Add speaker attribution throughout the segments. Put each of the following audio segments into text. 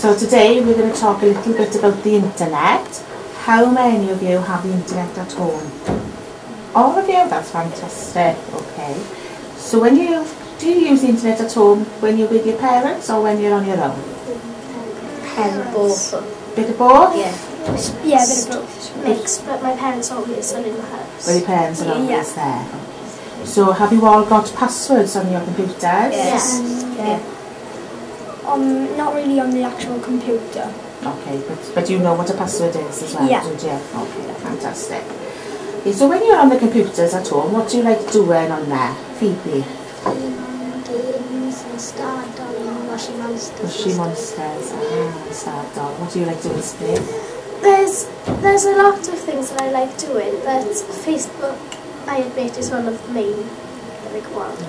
Speaker 1: So today we're going to talk a little bit about the internet. How many of you have the internet at home? All of you? That's fantastic. Okay. So do you use the internet at home when you're with your parents or when you're on your own?
Speaker 2: Both.
Speaker 1: Bit of both?
Speaker 2: Yeah.
Speaker 3: Yeah, a bit of both. Mixed, but my parents always are in the house.
Speaker 1: Well, your parents are always there. So have you all got passwords on your computers?
Speaker 3: Yes.
Speaker 2: Yeah.
Speaker 3: Not really on the actual computer.
Speaker 1: Okay, but you know what a password is as well,
Speaker 3: Yeah.
Speaker 1: don't you? Okay, fantastic. Okay, so when you're on the computers at home, what do you like doing on there? Phoebe?
Speaker 4: Games and Stardom and Washy Monsters.
Speaker 1: Washy Monsters, Stardom. What do you like doing, Steve?
Speaker 4: There's a lot of things that I like doing, but Facebook, I admit, is one of the main big ones.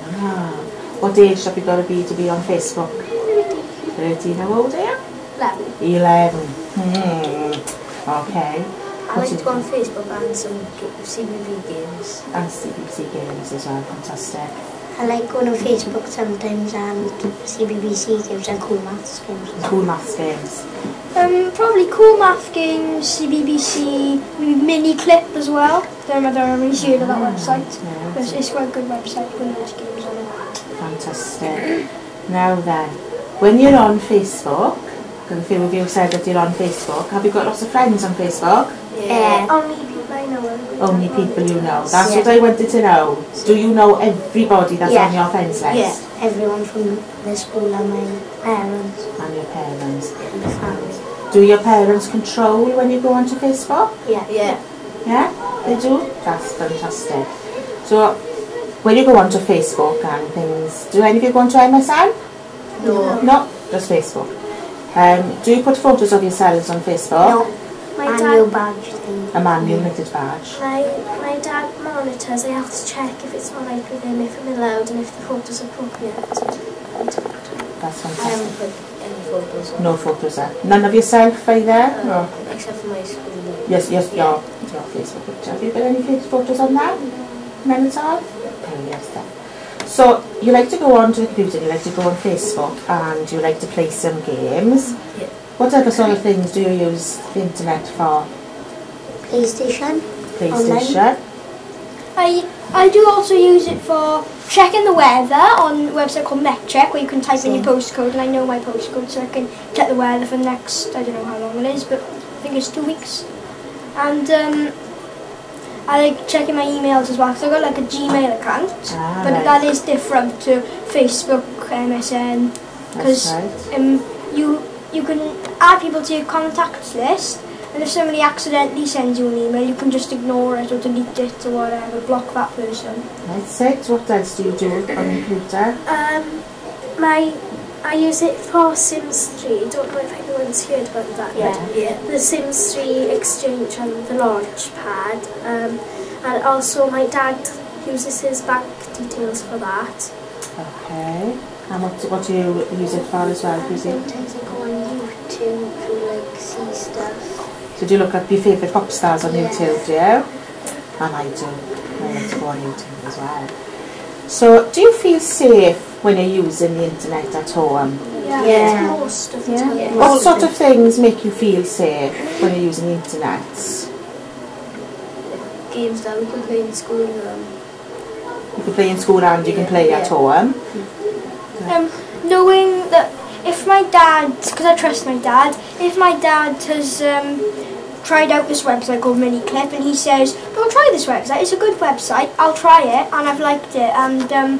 Speaker 1: What age have you got to be on Facebook? 13. How old are you? 11. Okay.
Speaker 2: I like to go on Facebook and some CBB games.
Speaker 1: And CBBC games as well, fantastic.
Speaker 4: I like going on Facebook sometimes and CBBC games and Cool Maths games.
Speaker 1: Cool Maths games.
Speaker 3: Probably Cool Math Games, CBBC, Mini Clip as well. I don't really see it on that website.
Speaker 1: Yeah,
Speaker 3: But it's quite a good website with lots of games on it.
Speaker 1: Fantastic. Now then, when you're on Facebook, because a few of you said that you're on Facebook, have you got lots of friends on Facebook?
Speaker 4: Yeah.
Speaker 3: Only people I know.
Speaker 1: Only people you know. That's what I wanted to know. Do you know everybody that's on your friends list?
Speaker 4: Yeah, everyone from the school and my parents.
Speaker 1: And your parents.
Speaker 4: And the family.
Speaker 1: Do your parents control when you go onto Facebook?
Speaker 4: Yeah.
Speaker 2: Yeah.
Speaker 1: Yeah, they do? That's fantastic. So, when you go onto Facebook and things, do any of you go onto MSN?
Speaker 2: No.
Speaker 1: No, just Facebook. Do you put photos of yourselves on Facebook?
Speaker 4: No. My
Speaker 3: Manual
Speaker 4: badge thing.
Speaker 1: A manual knitted badge.
Speaker 4: My dad monitors. I have to check if it's alright with him, if I'm allowed, and if the photos are appropriate.
Speaker 1: That's
Speaker 2: I
Speaker 1: fantastic.
Speaker 2: haven't put any photos on.
Speaker 1: No photos there. None of yourself either? No.
Speaker 2: Except for my school.
Speaker 1: Yes, your Facebook picture. Have you got any photos on that? None at all? Oh, yes, then. So, you like to go onto the computer, you like to go on Facebook, and you like to play some games.
Speaker 2: Yeah.
Speaker 1: What other sort of things do you use the internet for?
Speaker 4: PlayStation.
Speaker 1: PlayStation?
Speaker 3: I do also use it for checking the weather on a website called MetCheck, where you can type in your postcode, and I know my postcode, so I can check the weather for the next, I don't know how long it is, but I think it's 2 weeks. And I like checking my emails as well, because I've got like a Gmail account, but
Speaker 1: right.
Speaker 3: that is different to Facebook, MSN, because you can add people to your contacts list, and if somebody accidentally sends you an email, you can just ignore it or delete it or whatever, block that person.
Speaker 1: That's it. What else do you do on the computer?
Speaker 4: I use it for Sims 3. Don't know if anyone's heard about that yet.
Speaker 2: Yeah.
Speaker 4: The Sims 3 Exchange and the Launchpad. And also my dad uses his bank details for that.
Speaker 1: Okay. And what do you use it for as well, Susie?
Speaker 4: Sometimes I go on YouTube to see stuff.
Speaker 1: So do you look up your favourite pop stars on YouTube, do you? And I do. I like to go on YouTube as well. So, do you feel safe when you're using the internet at home?
Speaker 4: Yeah. Most of the time.
Speaker 2: Yeah.
Speaker 1: What sort of things make you feel safe when you're using the internet?
Speaker 2: Games that we can play in school.
Speaker 1: You can play in school and you can play at home.
Speaker 3: Knowing that if my dad, because I trust my dad, if my dad has tried out this website called Mini Clip and he says, don't try this website, it's a good website, I'll try it, and I've liked it, and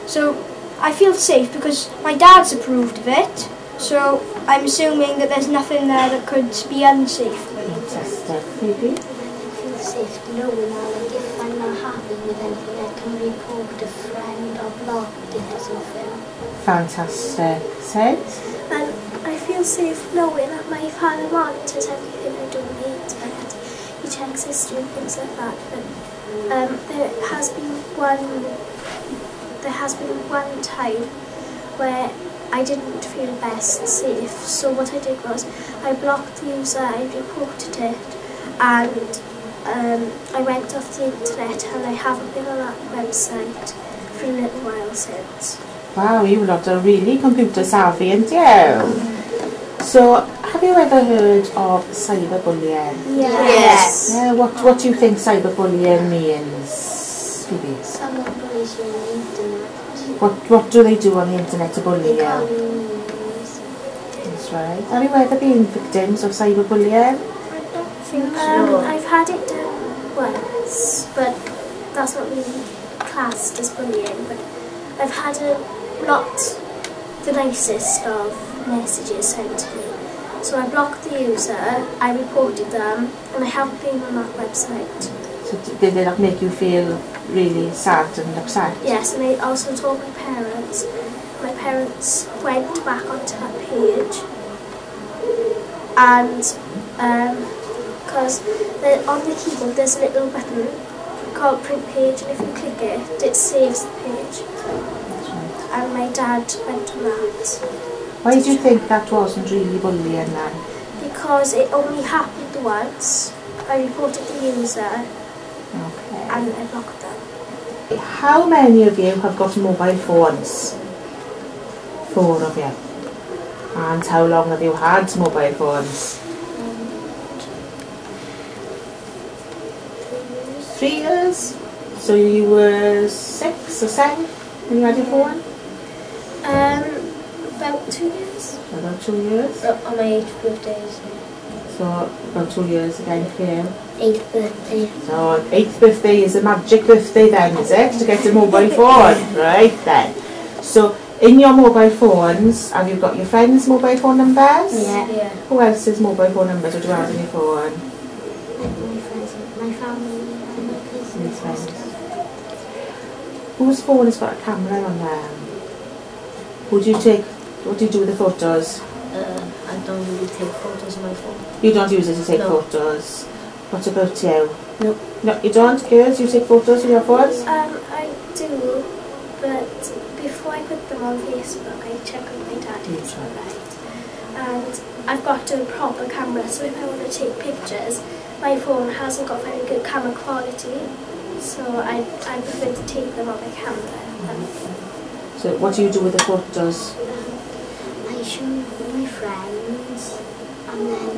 Speaker 3: so I feel safe because my dad's approved of it, so I'm assuming that there's nothing there that could be unsafe.
Speaker 1: Fantastic. Phoebe?
Speaker 4: I feel safe knowing that like, if I'm not happy with anything, I can report a friend or block it or something.
Speaker 1: Fantastic. Sid?
Speaker 4: And I feel safe knowing that my father monitors everything I do on the internet. He checks history and things like that. But there has been one time where I didn't feel best safe. So what I did was I blocked the user, I reported it, and I went off the internet, and I haven't been on that website for a little while since.
Speaker 1: Wow, you lot are really computer savvy, aren't you? So, have you ever heard of cyberbullying?
Speaker 2: Yes.
Speaker 1: Yeah, what do you think cyberbullying means, Phoebe?
Speaker 4: Someone bullies you on the internet.
Speaker 1: What do they do on the internet to bully
Speaker 4: They
Speaker 1: you?
Speaker 4: call you names.
Speaker 1: That's right. Have you ever been victims of cyberbullying?
Speaker 4: I've had it done once, but that's not really classed as bullying. But I've had the nicest of messages sent to me. So I blocked the user, I reported them, and I haven't been on that website.
Speaker 1: So did they make you feel really sad and upset?
Speaker 4: Yes, and I also told my parents. My parents went back onto that page, and because on the keyboard there's a little button called print page, and if you click it, it saves the page.
Speaker 1: That's right.
Speaker 4: And my dad went on that.
Speaker 1: Why do you think that wasn't really bullying then?
Speaker 4: Because it only happened once. I reported the user
Speaker 1: Okay.
Speaker 4: and I blocked them.
Speaker 1: How many of you have got mobile phones? 4 of you. And how long have you had mobile phones? 3 years? So you were 6 or 7 when you had your phone?
Speaker 4: About 2 years.
Speaker 1: About 2 years?
Speaker 2: On my 8th birthday.
Speaker 1: So about 2 years again for you.
Speaker 2: 8th birthday.
Speaker 1: So 8th birthday is a magic birthday then, is it? To get a mobile phone, right then. So in your mobile phones, have you got your friends' mobile phone numbers?
Speaker 2: Yeah.
Speaker 1: Who else's mobile phone numbers would you have on your phone?
Speaker 4: My friends, my family, and my cousins.
Speaker 1: Friends. Whose phone has got a camera on there? What do you do with the photos?
Speaker 2: I don't really take photos of my phone.
Speaker 1: You don't use it to take
Speaker 2: No.
Speaker 1: photos. What about you?
Speaker 2: No.
Speaker 1: No, you don't, girls? You take photos with your phones?
Speaker 4: I do, but before I put them on Facebook, I check with my dad if it's alright. And I've got a proper camera, so if I want to take pictures, my phone hasn't got very good camera quality, so I prefer to take them on my camera.
Speaker 1: So what do you do with the photos?
Speaker 5: I show my friends, and then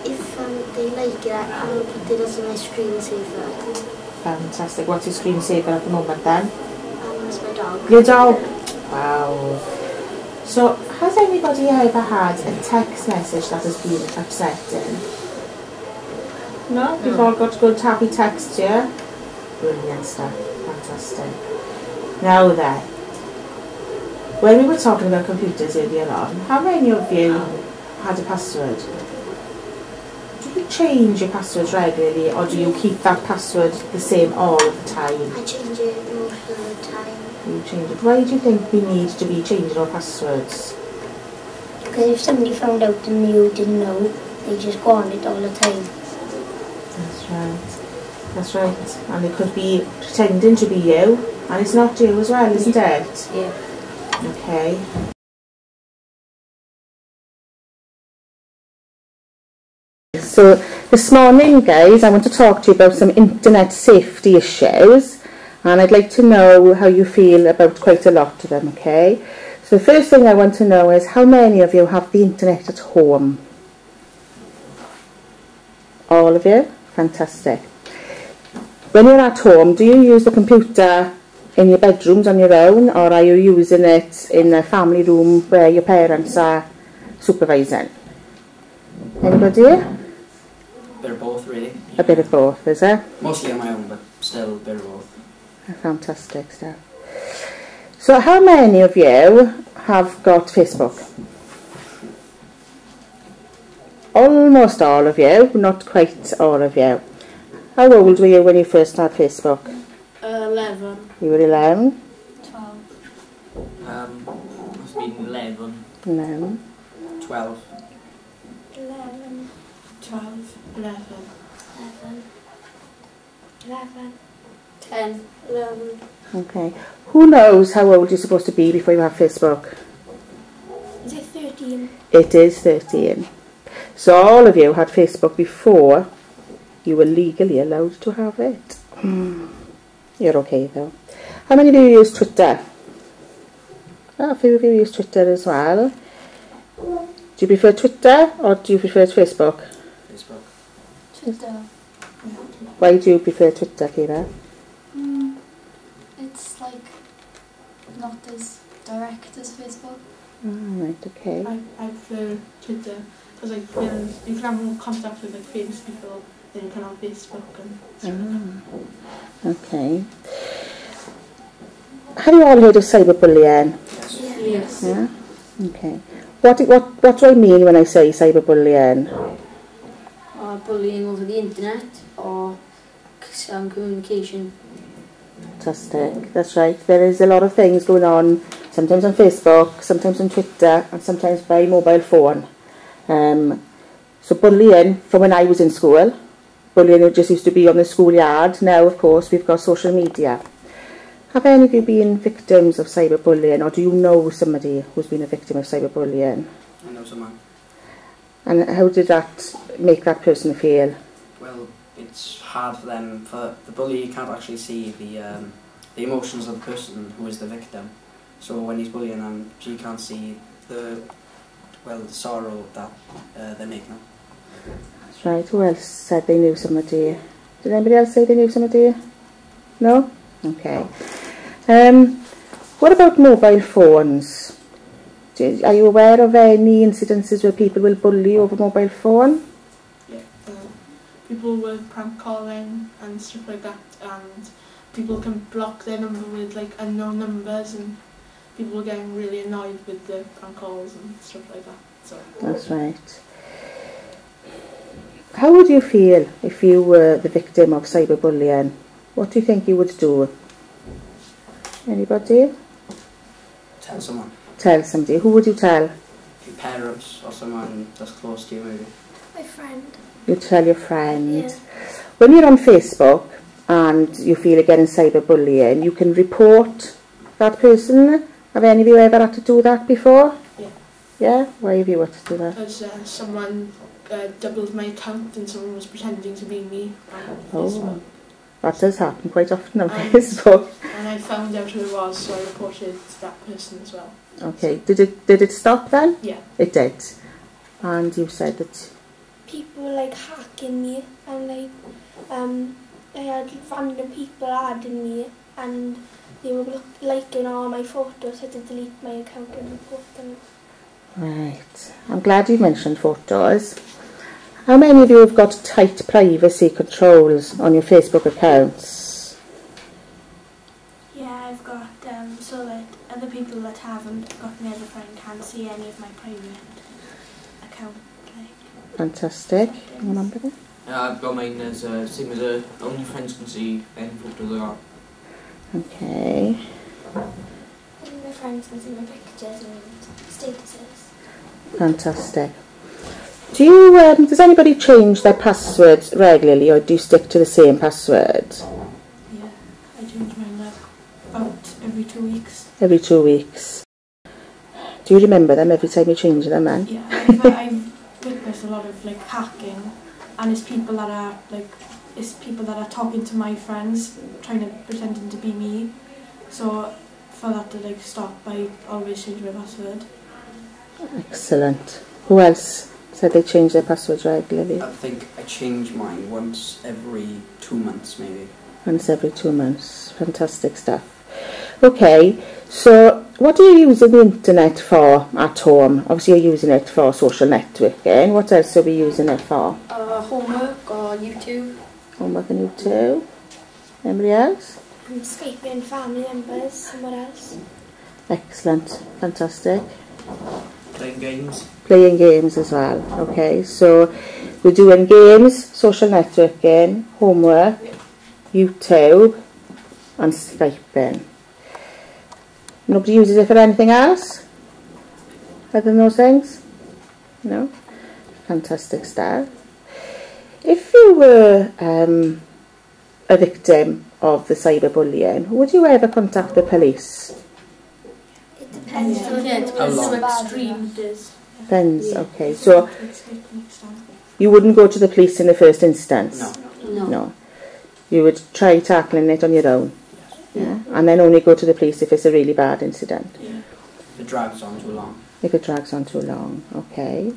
Speaker 5: if they like it, I'll put it as my screensaver.
Speaker 1: Fantastic. What's your screensaver at the moment then?
Speaker 5: It's my dog.
Speaker 1: Your dog? Wow. So has anybody ever had a text message that has been upsetting? No? You've all got good happy texts, yeah? Brilliant stuff. Fantastic. Now then, when we were talking about computers earlier on, how many of you had a password? Do you change your passwords regularly, or do you keep that password the same all the time?
Speaker 5: I change it most of the time.
Speaker 1: You change it. Why do you think we need to be changing our passwords?
Speaker 2: Because if somebody found out and you didn't know, they just go on it all the time.
Speaker 1: That's right. That's right. And it could be pretending to be you, and it's not you as well, isn't it?
Speaker 2: Yeah.
Speaker 1: Okay. So this morning, guys, I want to talk to you about some internet safety issues, and I'd like to know how you feel about quite a lot of them, okay? So the first thing I want to know is how many of you have the internet at home? All of you? Fantastic. When you're at home, do you use the computer in your bedrooms on your own, or are you using it in a family room where your parents are supervising? Anybody?
Speaker 6: Bit of both, really.
Speaker 1: A bit of both, is it?
Speaker 6: Mostly on my own, but still a bit of both.
Speaker 1: Fantastic stuff. So how many of you have got Facebook? Almost all of you, not quite all of you. How old were you when you first had Facebook?
Speaker 2: 11.
Speaker 1: You were 11?
Speaker 2: 12.
Speaker 6: Must have been 11,
Speaker 1: 11.
Speaker 6: 12.
Speaker 4: 11,
Speaker 2: 12. 11.
Speaker 4: 11,
Speaker 2: 10.
Speaker 4: 11.
Speaker 1: Okay. Who knows how old you're supposed to be before you have Facebook?
Speaker 4: Is it 13?
Speaker 1: It is 13. So all of you had Facebook before you were legally allowed to have it. You're okay though. How many of you use Twitter? A few of you use Twitter as well. Do you prefer Twitter or do you prefer Facebook?
Speaker 6: Facebook.
Speaker 5: Twitter.
Speaker 1: Why do you prefer Twitter, Kira?
Speaker 5: It's like not as direct as Facebook.
Speaker 1: Right, okay.
Speaker 7: I prefer Twitter because I feel you can have more contact with like famous people than you can on Facebook and stuff.
Speaker 1: Okay. Have you all heard of cyberbullying?
Speaker 5: Yes.
Speaker 1: Yeah? Okay. What do I mean when I say cyberbullying?
Speaker 5: Bullying over the internet or communication.
Speaker 1: Fantastic. That's right. There is a lot of things going on, sometimes on Facebook, sometimes on Twitter, and sometimes by mobile phone. So bullying, from when I was in school, bullying just used to be on the schoolyard. Now, of course, we've got social media. Have any of you been victims of cyberbullying, or do you know somebody who's been a victim of cyberbullying?
Speaker 6: I know someone.
Speaker 1: And how did that make that person feel?
Speaker 6: Well, it's hard for them. For the bully, can't actually see the emotions of the person who is the victim. So when he's bullying them, she can't see the sorrow that they make now.
Speaker 1: That's right. Who else said they knew somebody? Did anybody else say they knew somebody? No? Okay. What about mobile phones? Are you aware of any incidences where people will bully over mobile phone?
Speaker 7: Yeah, people were prank calling and stuff like that, and people can block their number with like unknown numbers, and people were getting really annoyed with the prank calls and stuff like that. So
Speaker 1: that's right. How would you feel if you were the victim of cyberbullying? What do you think you would do? Anybody?
Speaker 6: Tell someone.
Speaker 1: Tell somebody. Who would you tell?
Speaker 6: Your parents or someone that's close to you, maybe.
Speaker 4: My friend.
Speaker 1: You tell your friend.
Speaker 4: Yeah.
Speaker 1: When you're on Facebook and you feel you're getting cyberbullying, you can report that person. Have any of you ever had to do that before?
Speaker 7: Yeah.
Speaker 1: Yeah? Why have you had to do that?
Speaker 7: Because someone doubled my account and someone was pretending to be me on Facebook.
Speaker 1: That does happen quite often on Facebook.
Speaker 7: And I found out who it was, so I reported that person as well.
Speaker 1: Okay. Did it stop then?
Speaker 7: Yeah.
Speaker 1: It did. And you said that
Speaker 3: People were like hacking me, and like I had random people adding me, and they were liking all my photos. I had to delete my account and report them.
Speaker 1: right. I'm glad you mentioned photos. How many of you have got tight privacy controls on your Facebook accounts?
Speaker 4: Yeah, I've got so that other people that haven't got me as a friend can't see any of my private account.
Speaker 1: Fantastic. Remember that?
Speaker 8: I've got mine as same as only friends can see any photos I got.
Speaker 1: Okay.
Speaker 4: And my friends can see my pictures and statuses.
Speaker 1: Fantastic. Do you, does anybody change their passwords regularly, or do you stick to the same password?
Speaker 4: Yeah, I change mine about every 2 weeks.
Speaker 1: Every 2 weeks. Do you remember them every time you change them then?
Speaker 4: Yeah, I've witnessed a lot of like hacking, and it's people that are talking to my friends, trying to pretending to be me. So for that to like stop, I always change my password.
Speaker 1: Excellent. Who else said they change their passwords regularly?
Speaker 6: I think I change mine once every 2 months, maybe.
Speaker 1: Once every 2 months. Fantastic stuff. Okay, so what are you using the internet for at home? Obviously you're using it for social networking. What else are we using it for?
Speaker 5: Homework or YouTube.
Speaker 1: Homework and YouTube. Anybody else?
Speaker 3: And Skyping family members, someone else.
Speaker 1: Excellent. Fantastic.
Speaker 8: Playing games.
Speaker 1: Playing games as well. Okay, so we're doing games, social networking, homework, YouTube and Skyping. Nobody uses it for anything else other than those things? No? Fantastic stuff. If you were a victim of the cyberbullying, would you ever contact the police?
Speaker 5: It depends.
Speaker 4: Yeah.
Speaker 5: Yeah, it
Speaker 6: How
Speaker 5: depends
Speaker 6: long?
Speaker 5: how
Speaker 4: How
Speaker 5: bad
Speaker 4: extreme it is.
Speaker 1: Depends, okay. So
Speaker 7: It's like next time.
Speaker 1: you wouldn't go to the police in the first instance?
Speaker 6: No.
Speaker 1: No. You would try tackling it on your own? Yeah. And then only go to the police if it's a really bad incident?
Speaker 6: If it drags on too long.
Speaker 1: if it drags on too long. Okay.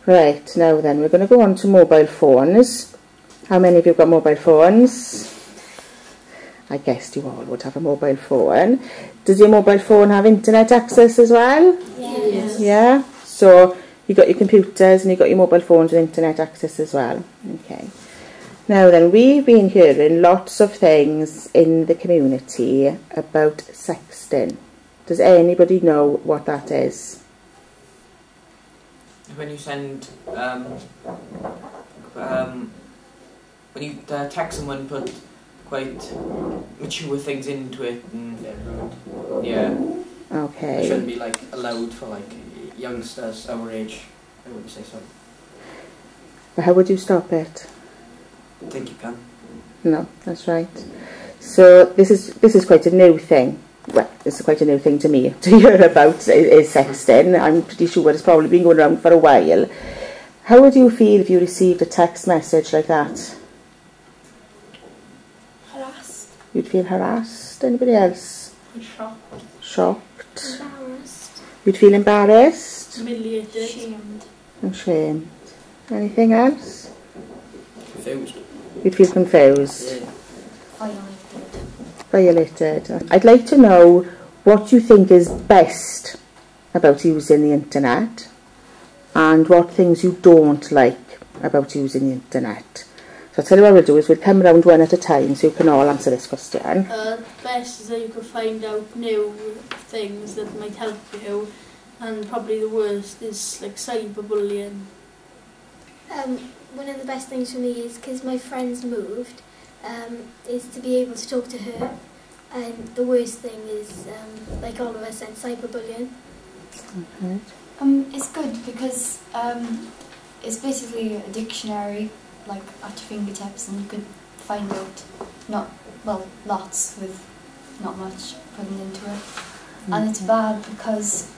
Speaker 1: Right, now then, we're going to go on to mobile phones. How many of you have got mobile phones? I guessed you all would have a mobile phone. Does your mobile phone have internet access as well?
Speaker 4: Yes.
Speaker 1: Yeah? So you got your computers and you got your mobile phones with internet access as well. Okay. Now then, we've been hearing lots of things in the community about sexting. Does anybody know what that is?
Speaker 8: When you send, when you text someone, put quite mature things into it, and yeah.
Speaker 1: Okay.
Speaker 6: It shouldn't be like allowed for like youngsters our age. I wouldn't say so.
Speaker 1: But how would you stop it?
Speaker 6: I think you can.
Speaker 1: No, that's right. So this is quite a new thing. Well, this is quite a new thing to me to hear about is sexting. I'm pretty sure it's probably been going around for a while. How would you feel if you received a text message like that?
Speaker 4: Harassed.
Speaker 1: You'd feel harassed? Anybody else?
Speaker 7: Shocked.
Speaker 1: Shocked?
Speaker 4: Embarrassed.
Speaker 1: You'd feel embarrassed?
Speaker 7: Humiliated.
Speaker 4: Shamed.
Speaker 1: And shamed. Anything else?
Speaker 6: Confused.
Speaker 1: You'd feel confused?
Speaker 6: Yeah.
Speaker 1: Violated. I'd like to know what you think is best about using the internet and what things you don't like about using the internet. So I'll tell you what we'll do is we'll come round one at a time so you can all answer this question.
Speaker 9: Best is that you could find out new things that might help you, and probably the worst is like cyberbullying.
Speaker 4: One of the best things for me is because my friend's moved, is to be able to talk to her. And the worst thing is, like all of us said, cyberbullying.
Speaker 1: Okay.
Speaker 10: It's good because it's basically a dictionary, like at your fingertips, and you could find out lots with not much putting into it. And it's bad because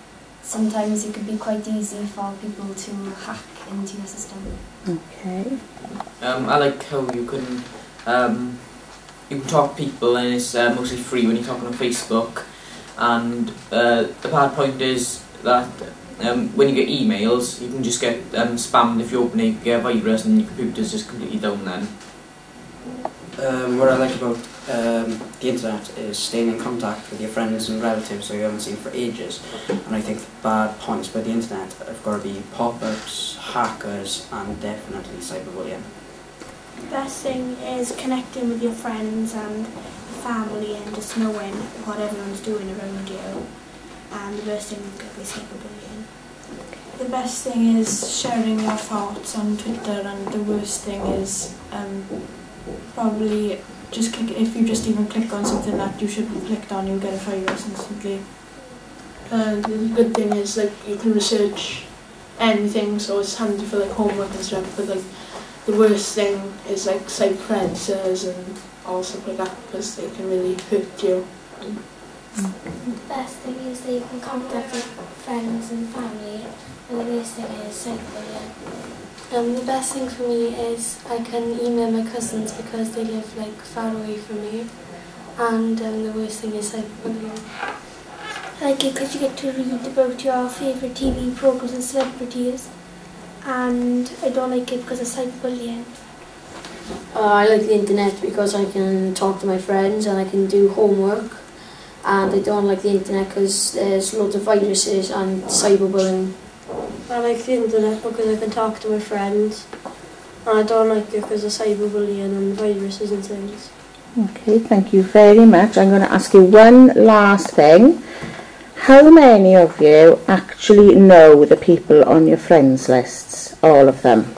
Speaker 10: sometimes it could be quite easy for people to hack into your system.
Speaker 1: Okay.
Speaker 8: I like how you can talk to people, and it's mostly free when you're talking on Facebook. And the bad point is that when you get emails, you can just get spammed if you open it, you get a virus, and your computer's just completely down then.
Speaker 6: What I like about the internet is staying in contact with your friends and relatives who you haven't seen for ages. And I think the bad points about the internet have got to be pop-ups, hackers, and definitely cyberbullying.
Speaker 4: The best thing is connecting with your friends and family and just knowing what everyone's doing around you. And the worst thing could be cyberbullying.
Speaker 11: The best thing is sharing your thoughts on Twitter, and the worst thing is probably just if you just even click on something that you shouldn't have clicked on, you'll get a virus instantly.
Speaker 7: The good thing is like you can research anything, so it's handy for like homework and stuff. But like the worst thing is like cyber predators and all stuff like that, because they can really hurt you.
Speaker 4: The best thing is that you can contact your friends and family, and the worst thing is cyberbullying.
Speaker 12: The best thing for me is I can email my cousins because they live like far away from me, and the worst thing is cyberbullying.
Speaker 4: I like it because you get to read about your favourite TV programmes and celebrities, and I don't like it because of cyberbullying.
Speaker 13: I like the internet because I can talk to my friends and I can do homework, and I don't like the internet because there's loads of viruses and cyberbullying.
Speaker 12: I like the internet because I can talk to my friends, and I don't like it because of cyberbullying and viruses and things.
Speaker 1: Okay, thank you very much. I'm going to ask you one last thing. How many of you actually know the people on your friends lists? All of them?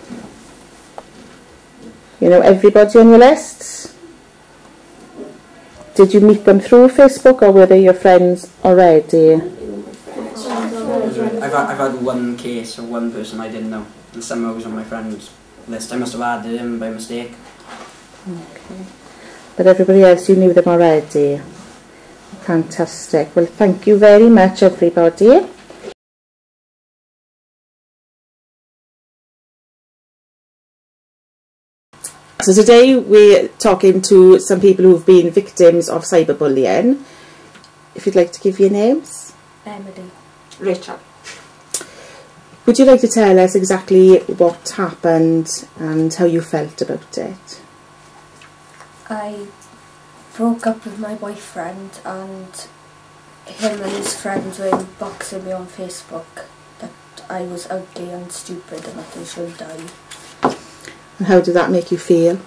Speaker 1: You know everybody on your lists? Did you meet them through Facebook, or were they your friends already?
Speaker 6: I've had one case of one person I didn't know, and someone was on my friends list. I must have added him by mistake.
Speaker 1: Okay. But everybody else, you knew them already? Fantastic. Well, thank you very much, everybody. So today we're talking to some people who've been victims of cyberbullying. If you'd like to give your names.
Speaker 10: Emily.
Speaker 1: Rachel. Would you like to tell us exactly what happened and how you felt about it?
Speaker 14: I broke up with my boyfriend and him and his friends were inboxing me on Facebook that I was ugly and stupid and that I should die.
Speaker 1: And how did that make you feel?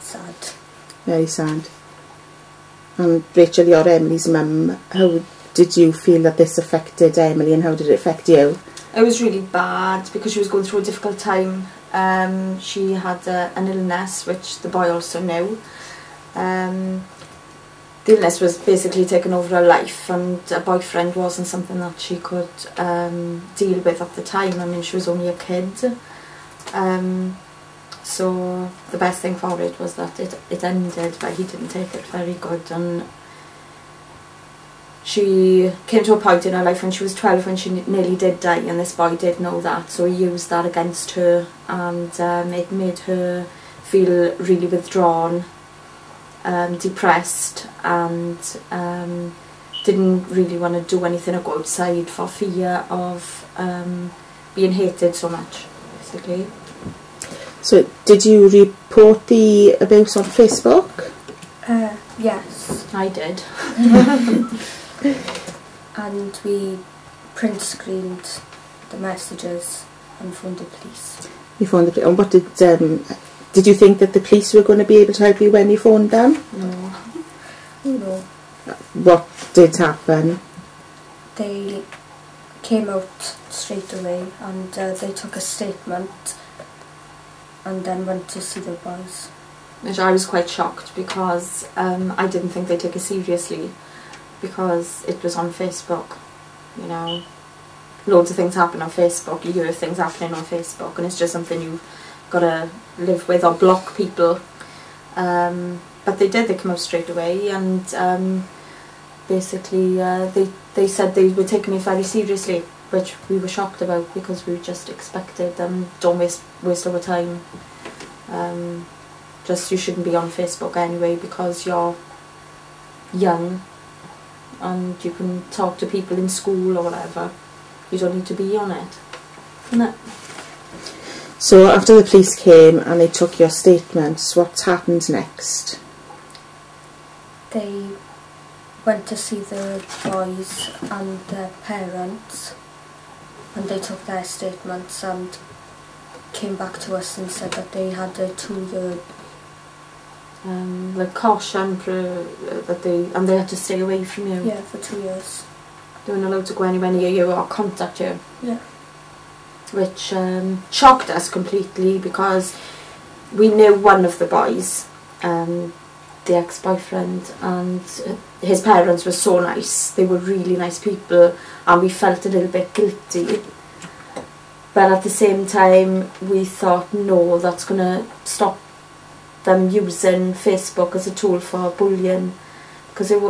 Speaker 14: Sad.
Speaker 1: Very sad. And Rachel, you're Emily's mum. How did you feel that this affected Emily and how did it affect you?
Speaker 15: It was really bad because she was going through a difficult time. She had an illness which the boy also knew. The illness was basically taking over her life, and a boyfriend wasn't something that she could deal with at the time. I mean, she was only a kid. So the best thing for it was that it ended, but he didn't take it very good. And she came to a point in her life when she was 12 when she nearly did die, and this boy did know that, so he used that against her, and it made her feel really withdrawn, depressed, and didn't really want to do anything or go outside for fear of being hated so much, basically.
Speaker 1: So did you report the abuse on Facebook?
Speaker 14: Yes.
Speaker 15: I did.
Speaker 14: And we print screened the messages and phoned the police.
Speaker 1: You phoned the police. And what did you think that the police were going to be able to help you when you phoned them?
Speaker 14: No. No.
Speaker 1: What did happen?
Speaker 14: They came out straight away and they took a statement and then went to see the boys.
Speaker 15: Which I was quite shocked because I didn't think they'd take it seriously because it was on Facebook, you know. Loads of things happen on Facebook, you hear things happening on Facebook, and it's just something you've got to live with or block people. But they did, they came out straight away, and basically they said they were taking it very seriously, which we were shocked about because we just expected them, don't waste our time. Just you shouldn't be on Facebook anyway because you're young and you can talk to people in school or whatever. You don't need to be on it. No.
Speaker 1: So after the police came and they took your statements, what happened next?
Speaker 14: They went to see the boys and their parents and they took their statements and came back to us and said that they had a 2-year
Speaker 15: like caution that they had to stay away from you.
Speaker 14: Yeah, for 2 years.
Speaker 15: They weren't allowed to go anywhere near you or contact you.
Speaker 14: Yeah.
Speaker 15: Which shocked us completely because we knew one of the boys, the ex-boyfriend, and his parents were so nice. They were really nice people and we felt a little bit guilty. But at the same time we thought, no, that's going to stop them using Facebook as a tool for bullying, because it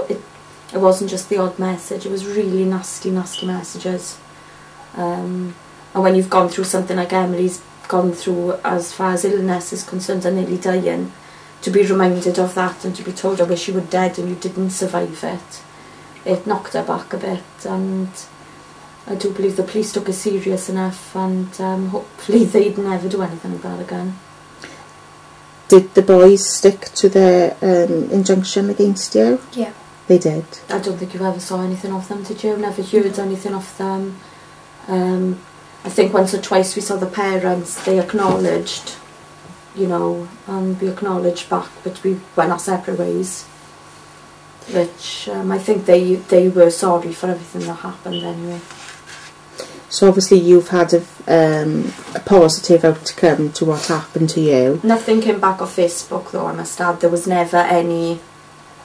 Speaker 15: wasn't just the odd message, it was really nasty messages. And when you've gone through something like Emily's gone through as far as illness is concerned and nearly dying, to be reminded of that and to be told I wish you were dead and you didn't survive it knocked her back a bit, and I do believe the police took it serious enough, and hopefully they'd never do anything like that again.
Speaker 1: Did the boys stick to their injunction against you?
Speaker 14: Yeah.
Speaker 1: They did?
Speaker 15: I don't think you ever saw anything of them, did you? Never heard anything of them. I think once or twice we saw the parents, they acknowledged, you know, and we acknowledged back, but we went our separate ways. Which I think they were sorry for everything that happened anyway.
Speaker 1: So obviously you've had a positive outcome to what happened to you.
Speaker 15: Nothing came back off Facebook though, I must add. There was never any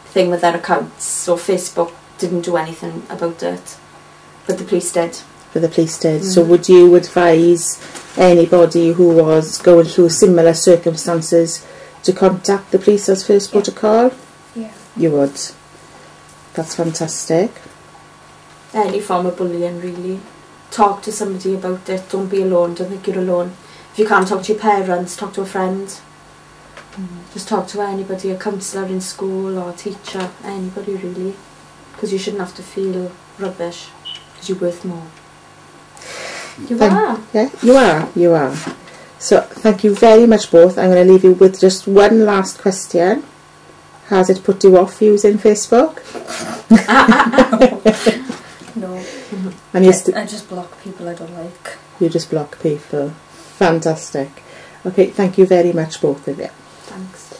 Speaker 15: thing with their accounts, so Facebook didn't do anything about it. But the police did.
Speaker 1: But the police did. So would you advise anybody who was going through similar circumstances to contact the police as first protocol?
Speaker 14: Yeah.
Speaker 1: You would. That's fantastic.
Speaker 15: Any form of bullying, really. Talk to somebody about it. Don't be alone. Don't think you're alone. If you can't talk to your parents, talk to a friend. Just talk to anybody, a counsellor in school or a teacher, anybody really. Because you shouldn't have to feel rubbish, because you're worth more. You are. Yeah, you are. So thank you very much both. I'm going to leave you with just one last question. Has it put you off using Facebook?
Speaker 14: No.
Speaker 15: And
Speaker 14: I just block people I don't like.
Speaker 15: You just block people. Fantastic. Okay, thank you very much both of you.
Speaker 14: Thanks.